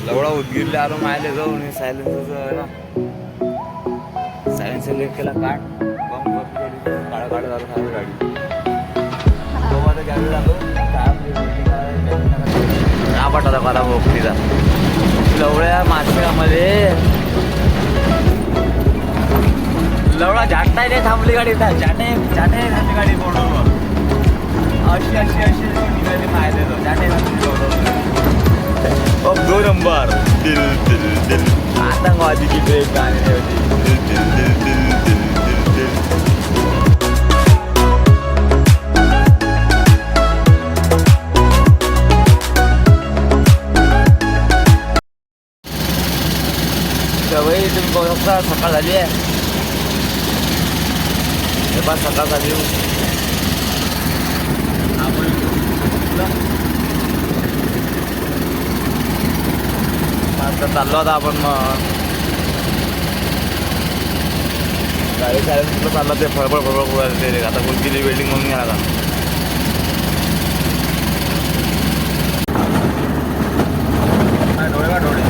लवडा उदगीरला आलो मायले जाऊन सायलेन्सर ना सायलेन्सर लेट केला काढ बंद काळा काढा झालं खाली गाडी तो माझा गाडी आलो आपाट होता मला भोगतीचा लवड्या माथेरामध्ये लवडा झाटाय नाही थांबली गाडी झाटे थांबली गाडी बोर्डवर अशी अशी अशी निघाली मायले झाटे थांबली अब 2 नंबर दिल दिल दिल आतंकवादी की ब्रेक गाने होती दिल दिल दिल दिल दिल दिल दिल सवयी तुम्ही बघू शकता सकाळ झाली आहे हे बा सकाळ झाली आता चाललो होता आपण मग गाडी कुठलं चाललं ते फळफळ ते आता कोणती बिल्डिंग म्हणून घ्या आता डोळे का डोळे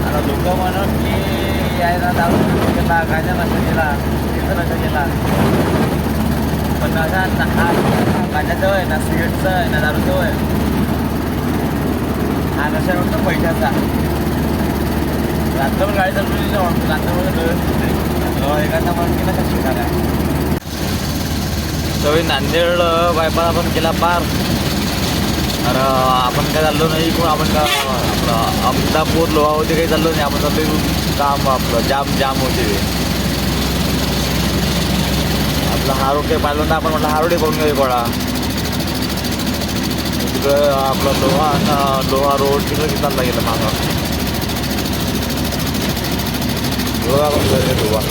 आता लोक म्हणून की यायला दारू केला गायचा नशा केला तिथं नशा केला पण असा हा गाण्याचं आहे ना सिगरेटचं आहे ना दारूचं आहे हा नशा वाटतं पैशाचा रात्रभर गाडी चालवली रात्रभर एखादा म्हणून केला कशी काय सवयी नांदेड बायपास आपण केला पार तर आपण काय चाललो नाही इकडून आपण का आपलं अहमदापूर लोहावती काही चाललो नाही आपण चाललो इकडून काम आपलं जाम होते आपलं हारोडे पाहिलं तर आपण म्हटलं हारोडे करून घ्यावी गोळा तिकडं आपलं लोहा रोड तिकडं चालला गेलं मागं लोहा पण गेलं लोहा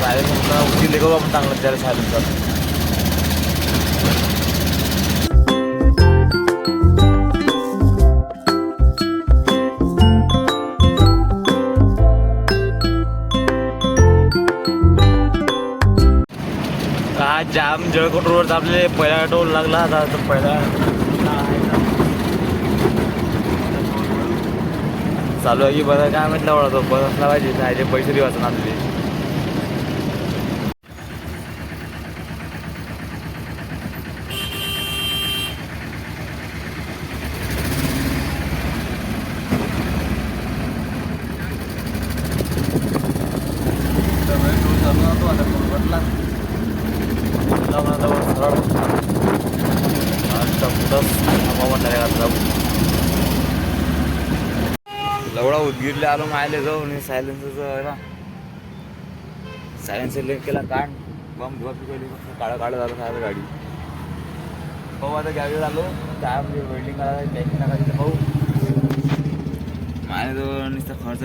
सायलेन्स उचलले का आपण चांगलं त्याला सायलेन्सर जाम जळकोट रोड आपले पहिला टोल लागला आता पहिला चालू आहे की बरं काय म्हटलं वळतो बस असला पाहिजे काय पैसे दिवस ना आपले लवडा उदगीरला आलो मायले जाऊन सायलेन्सर ना सायलेन्सर लेट केला काढ बंद केली काळा काढा झालं खायला गाडी भाऊ आता गाडी आलो काय वेल्डिंग करायला पॅकिंग टाकायचं भाऊ मायने जो नुसतं खर्च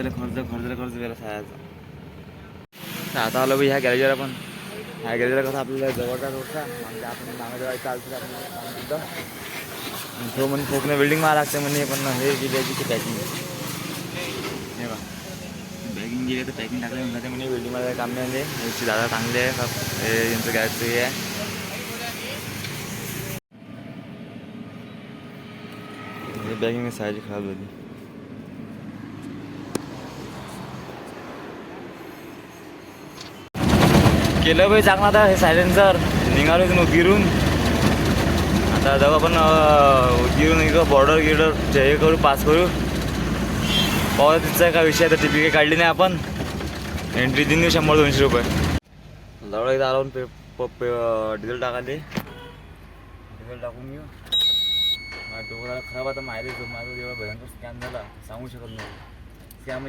गेला सायाचा आता आलो भाई ह्या गॅरेजवर आपण ह्या गॅरेजला कसं आपल्याला जवळचा रोडचा म्हणजे आपण मागे जवळ चालतो आपल्याला तो म्हणजे फोकने वेल्डिंग मारा लागते म्हणजे पण हे गेली की पॅकिंग हे बा बॅगिंग गेली तर पॅकिंग टाकलं जाते म्हणजे वेल्डिंग मारायला काम नाही आले याची दादा चांगले आहे हे यांचं गॅरेजचं हे आहे बॅगिंग सायची खराब झाली केलं भाई चांगलं आता हे सायलेन्सर निघालो इथून उदगीरून आता जेव्हा आपण उदगीरून इकडं बॉर्डर गिर्डर हे करू पास करू पाहू तिथचा काय विषय तर टिपी काही काढली नाही आपण एंट्री देऊन देऊ 100-200 रुपये जवळ एकदा आलो डिझेल टाकाले डिझेल टाकून घेऊ डोकं खराब आता माहिती माझं जेव्हा भयंकर स्कॅम झाला सांगू शकत नाही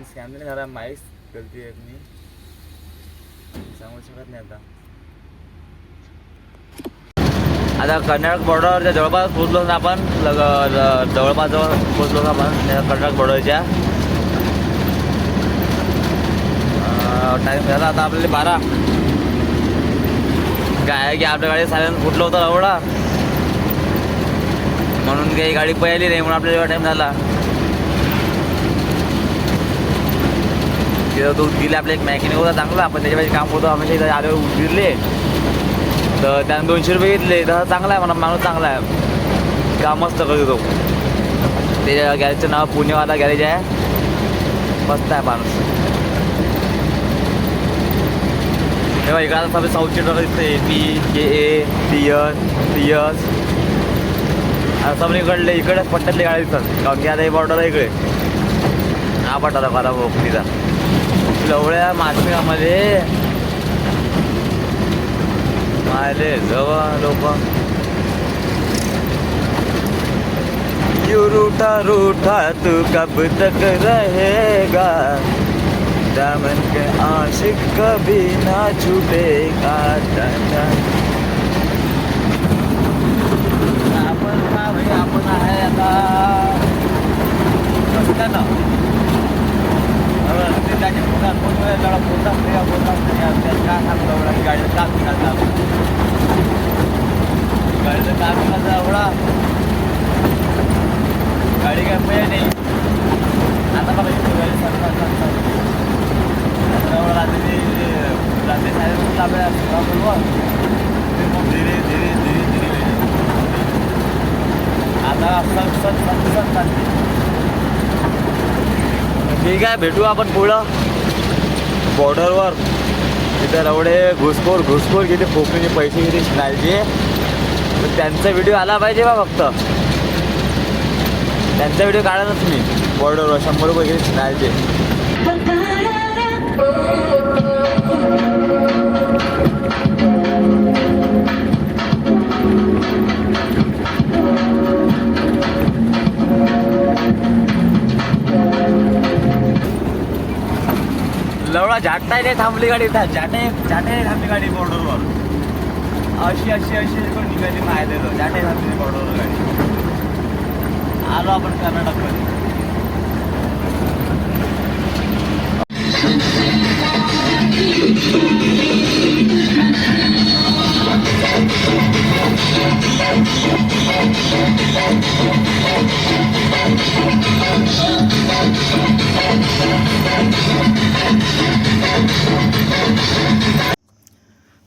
स्कॅम नाही झाला माहीत गलती आहे मी सांगू शकत नाही आता कर्नाटक बॉर्डरच्या जवळपास पोचलो ना आपण जवळपास पोचलो ना आपण कर्नाटक बॉर्डरच्या टाईम झाला आता आपल्याला 12 काय आहे की आपल्या गाडी सायलेन्स फुटलं होतं एवढा म्हणून काही गाडी पळाली नाही म्हणून आपल्याला एवढा टाईम झाला तिथं तो उदगीरले आपला एक मॅकॅनिक होता चांगला आपण त्याच्यापाशी काम होतं हमेशा इथं आल्यावर उदगीरले तर त्यानं 200 रुपये घेतले तर चांगला आहे म्हणा माणूस चांगला आहे काम मस्त करतो तो त्याच्या गॅरेजचं नाव पुणेवाला गॅरेज आहे. मस्त आहे माणूस. तेव्हा इकडे आता सगळे साऊथचे ट्रक दिसते. APKA टीयस आता सब इकडले इकडेच पट्ट्यातले गाड्या दिसतात. कारण की आता हे बॉर्डर आहे इकडे. हा पट्टा खरा भोकरीचा एवढ्या मातमीमध्ये मायले जवळ लोक. यू रूठा रूठा तू कब तक रहेगा, दामन के आशिक कभी ना छूटेगा. आपण आहे आता रस्त्यानं त्याचे पोटात गाडीचं काम निघायचा एवढा गाडी काय पर्याय नाही. आता बघा रात्री धीरे धीरे धीरे धीरे आता सत ठीक आहे. भेटू आपण पुढं बॉर्डरवर. तिथे एवढे घुसखोर किती फोकरीचे पैसे किती शिनायचे. तर त्यांचा व्हिडिओ आला पाहिजे बा. फक्त त्यांचा व्हिडिओ काढा ना तुम्ही. बॉर्डरवर 100 रुपये किती शिनायचे. लवडा झाटाय नाही थांबली गाडी. झाटे थांबली गाडी बॉर्डरवर. अशी कोण निघाली माहिती देतो. झाटे थांबली बॉर्डरवर गाडी. आलो आपण कर्नाटकमध्ये.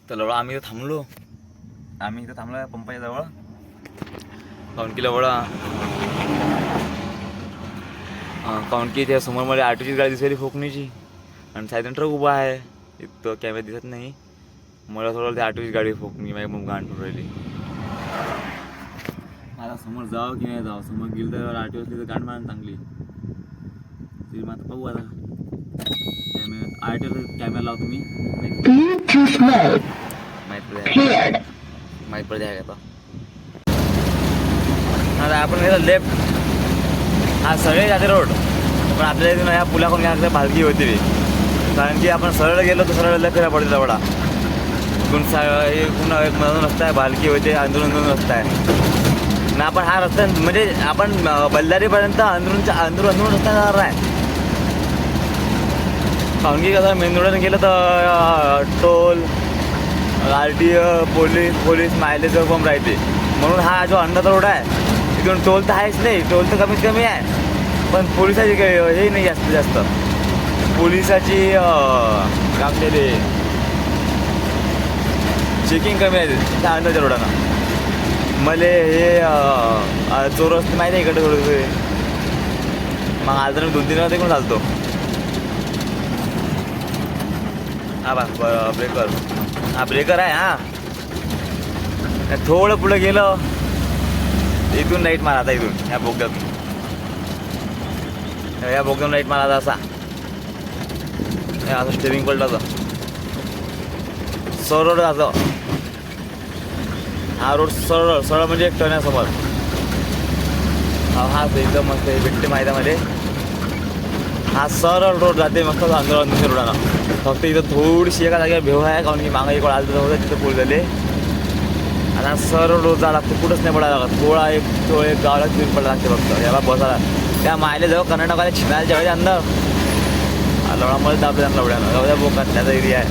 तर लवडा आम्ही इथं थांबलो पंपाच्या जवळ. काऊन की लवडा काऊन की त्या समोर मला ऑटोचीच गाडी दिसली फोकणीची आणि सायडन ट्रक उभा आहे. इथं कॅमेरा दिसत नाही मला. थोडं त्या ऑटोची गाडी फोकणी माझी मग गाण ठेवून राहिली. मला समोर जावं की नाही जावं. समोर गेलं तर ऑटो असली तर गाण मारण चांगली तरी मग आता पाहू. आता ऑटोला कॅमेरा लावतो मी. माहीत पडते आहे का. आता आपण गेलं लेफ्ट. हा सगळे जाते रोड. पण आपल्या इथून ह्या पुलाकडून घ्यायला भालकी होती रे. कारण की आपण सरळ गेलो तर सरळ फिरा पडते जवळा. पुन्हा एक मधून रस्ता आहे भालकी होते. अंदरून रस्ता आहे ना. आपण हा रस्ता म्हणजे आपण बल्लारीपर्यंत अंदरून रस्ता जाणार आहे. कारण की कसं मेन रोडने गेलं तर टोल RTO पोलीस मायलेज पण राहते. म्हणून हा जो अंडर रोड आहे तिथून टोल तर आहेच नाही. टोल तर कमीत कमी आहे. पण पोलिसाची हे नाही जास्त. पोलिसाची काम केले चेकिंग कमी आहे त्या अंडरच्या रोडानं. मला हे चोर रस्ते माहिती आहे इकडे थोडं. मग आज तर मी 2-3 वेळा तिकडून चालतो. हा बा ब्रेकर आहे. हा थोडं पुढं गेलं इथून राईट मारा. आता इथून या बोगद्यातून राईट मारा. असा असं स्टेरिंग पडलं तर सरळ रोड असं. हा रोड सरळ म्हणजे एक टर्न आहे समोर. हा एकदम मस्त भेटते माहितीमध्ये. हा सरळ रोड जाते मस्त अंदर रोडानं. फक्त इथं थोडीशी एका जागेवर भेव आहे. कारण की मागं एक आलं होतं तिथं पूल झाले. आता सरळ रोड जावं लागतं. कुठंच नाही पडायला लागत. थोडा एक गावाला फिरून पडायला लागते फक्त. याला बसायला त्या मायले जवळ कर्नाटकाला छिनायला जेवायच्या अंदर लवडामध्ये दाबले लवड्यानं. लवड्या बोकात त्याचा एरिया आहे.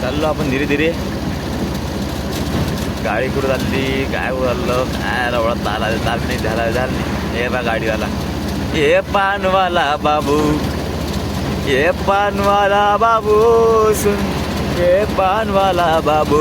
चाललो आपण धीरे धीरे. गाडी कुठं चालली काय चाललं काय लवडात चाल नाही झाला. हे बा गाडीवाला. ये पानवाला बाबू सुन. ये पानवाला बाबू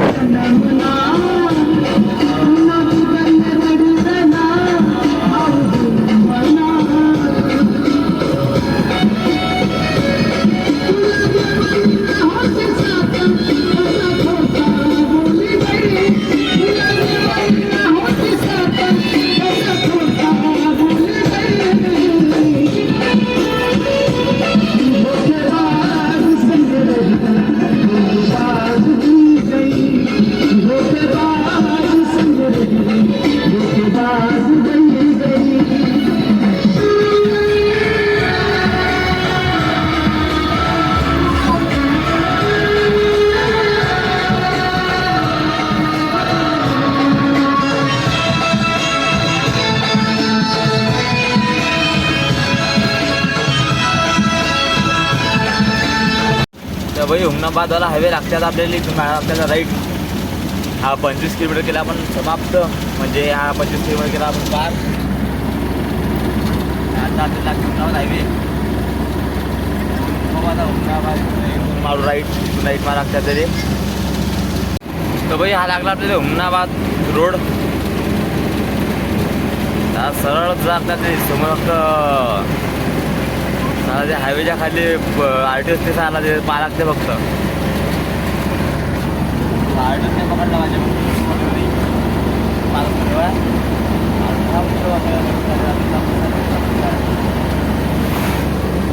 हुमनाबादवाला हायवे लागतात आपल्याला. इथून आपल्याला राईट. हा 25 किलोमीटर केला आपण समाप्त. म्हणजे हा 25 किलोमीटर केला आपण पार. आता आपल्याला लागतो हुमनाबाद हायवे. आता हुमनाबाद मारू राईट. इथून राईट मारा लागतात तरी. तर भाई हा लागला आपल्याला हुमनाबाद रोड. सरळ जातात ते समोर ते हायवेच्या खाली आरटीएस ते आला ते पा लागते फक्त. आरटीएस ते पकडला माझ्या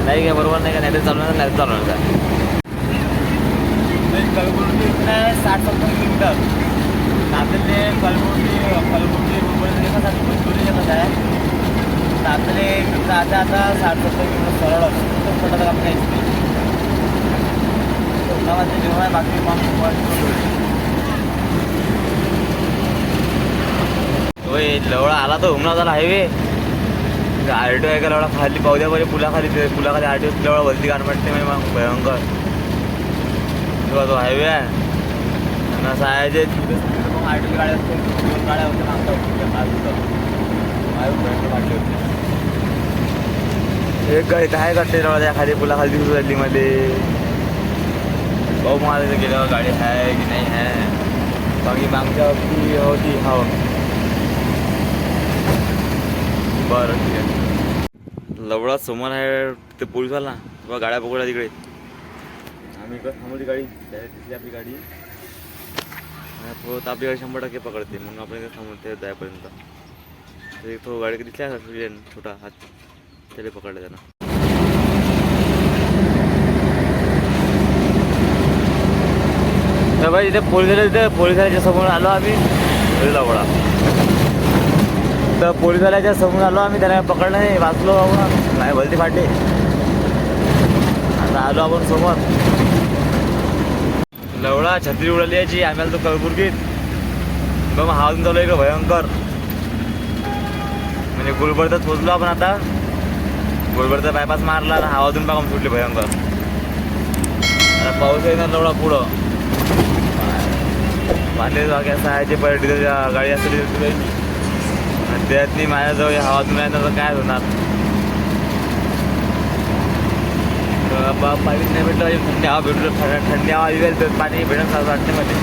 नाही काय बरोबर नाही का. नाही तर चालवणार नाही चालवणार काय. कलबुर्गी 60-70 किलोमीटर. आपल्याला कलबुर्गी मुंबईमध्ये कसं कसं आहे. तर आपल्याला आता 60-70 किलोमीटर सरळ छोटा काम काहीच नाही. उन्हामध्ये जेव्हा आहे बाकी काम लवळा आला तो हुमनाबादला हायवे. आर टी ओ आहे का लवळा खाली पावद्या पहिले पुलाखाली आर टी ओ लवळा वरती गारमेंटते म्हणजे मग भयंकर तेव्हा तो हायवे आहे. आणि असं आहे जे मग आर टी ओ गाड्या असते. 2 गाड्या होत्या मागता काढले होते. एक गाडी काय करते लवळा त्या खाली पुलाखाली दिसू राहिली मध्ये. भाऊ मला गेल्यावर गाडी आहे की नाही आहे. बाकी मागच्या होती हो. बरं ठीक आहे. लवळा समोर आहे ते पोलीसवाला. किंवा गाड्या पकडल्या तिकडे. आम्ही इकडं थांबवली गाडी. दिसली आपली गाडी. तर आपली गाडी 100% पकडते. म्हणून आपण इकडे थांबवते जायपर्यंत. तर तो गाडी दिसल्या छोटा हात त्याला पकडला त्यानं. तर भाई इथे पोलिसाच्या समोर आलो आम्ही. लवळा तर पोलिसवाल्याच्या समोर आलो आम्ही. त्याला पकडलं नाही. वाचलो बाबा नाही भलती फाटे. आता आलो आपण समोर. लवळा छत्री उडाली याची. आम्ही आलो तो कलबुर्गीत. मग हावून चालू आहे का भयंकर. म्हणजे गुलबर्गात पोचलो आपण आता. गुलबर्गचा बायपास मारला. हवाजून बघा सुटली भयंकर. आता पाऊस येणार लवळा पुढं. पाणी जागे असं आहे जे पहिले डिझेलच्या गाडी असते डिझेल. त्यात नाही माझ्याजवळ हवाजून आहे तर काय होणार. पाणी नाही भेटलं. थंडी हवा भेटलं. थंडी हवा येईल तर पाणी भेटत वाटते मध्ये.